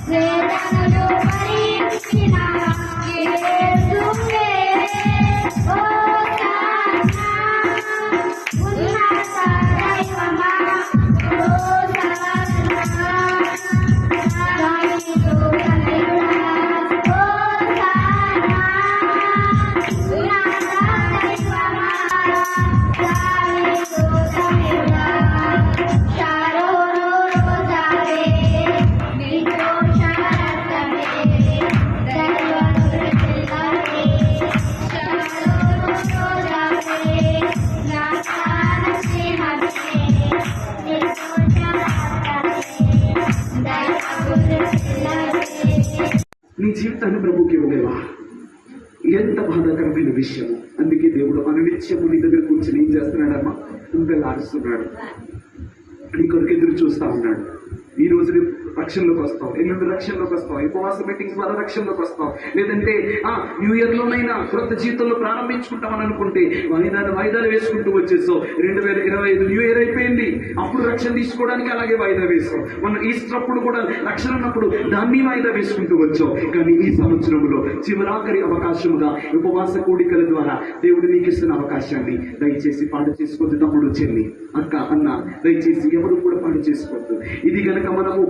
వేదనలు భరించిన యేసువే హోసన్నా ఉన్నత దైవమా హోసన్నా దావీదు తనయుడా హోసన్నా ఉన్నత దైవమా దావీదు తనయుడా షారోను రోజావే నిర్దోషరక్తమే దైవను పిల్లవే షారోను రోజావే నా ప్రాణ స్నేహమే నిర్దోషరక్తమే దైవను పిల్లవే. నీ జీవితాన్ని ప్రభుకి ఇవ్వలేవా? ఎంత బాధాకరమైన విషయం. అందుకే దేవుడు అనునిత్యము నీ దగ్గర కూర్చొని ఏం చేస్తున్నాడమ్మా? ఉంగలారుస్తున్నాడు. నీ కొరకు ఎదురు చూస్తా ఉన్నాడు. ఈ రోజు నీ రక్షణలోకి వస్తావు, ఎల్లుండి రక్షణలోకి వస్తావు, ఉపవాస మీటింగ్స్ ద్వారా రక్షణలోకి వస్తావు, లేదంటే న్యూ ఇయర్ లోనైనా కొత్త జీవితంలో ప్రారంభించుకుంటామని అనుకుంటే వాయిదాలు వేసుకుంటూ వచ్చేసావు. 2025 న్యూ ఇయర్ అయిపోయింది, అప్పుడు రక్షణ తీసుకోవడానికి అలాగే వాయిదా వేసావు. మన ఈస్టర్ అప్పుడు కూడా రక్షణ ఉన్నప్పుడు దాన్ని వాయిదా వేసుకుంటూ వచ్చావు. కానీ ఈ సంవత్సరంలో చివరాఖరి అవకాశముగా ఉపవాస కూడికల ద్వారా దేవుడు నీకు ఇస్తున్న అవకాశాన్ని దయచేసి పాడు చేసుకోవద్దు. తమ్ముడు, చెల్లి, అక్క, అన్న, దయచేసి ఎవరు కూడా పాడు చేసుకోవద్దు. ఇది గనక మనము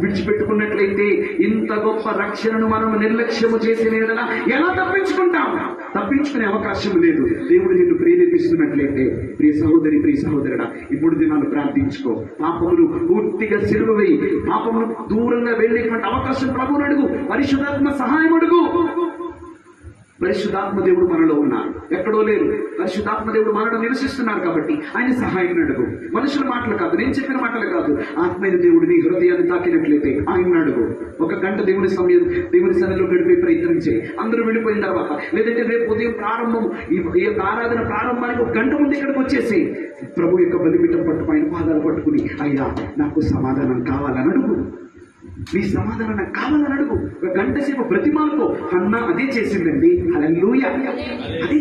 విడిచిపెట్టుకున్నట్లయితే ఇంత గొప్ప రక్షణను మనం నిర్లక్ష్యము చేసిన ఎడల ఎలా తప్పించుకుంటాం? తప్పించుకునే అవకాశం లేదు. దేవుడు నిన్ను ప్రేరేపిస్తున్నట్లయితే ప్రియ సహోదరి, ప్రియ సహోదరుడా, ఇప్పుడు దినాలు ప్రార్థించుకో. పాపమును పూర్తిగా సిలువ వేయి. పాపమును దూరంగా వెళ్ళేటువంటి అవకాశం ప్రభువుని అడుగు. పరిశుద్ధాత్మ సహాయం అడుగు. పరిశుద్ధాత్మ దేవుడు మనలో ఉన్నారు, ఎక్కడో లేరు. పరిశుద్ధాత్మ దేవుడు మనలో నివసిస్తున్నారు కాబట్టి ఆయన సహాయం అడుగు. మనుషుల మాటలు కాదు, నేను చెప్పిన మాటలు కాదు. ఆత్మైన దేవుడు నీ హృదయాన్ని తాకినట్లయితే ఆయన అడుగు. 1 గంట దేవుని సన్నిధిలో గడిపే ప్రయత్నం చేయి. అందరూ వెళ్ళిపోయిన తర్వాత, లేదంటే రేపు ఉదయం ప్రారంభం, ఈ ఆరాధన ప్రారంభానికి 1 గంట ముందు ఇక్కడికి వచ్చేసి ప్రభు యొక్క బలిపీఠం పట్టు ఆయన పాదాలు పట్టుకుని, అయ్యా నాకు సమాధానం కావాలని అడుగు. నీ సమాధానం నాకు కావాలని అడుగు. 1 గంట సేపు బ్రతిమాలతో. హన్నా అదే చేసిందండి. హల్లెలూయా. అదే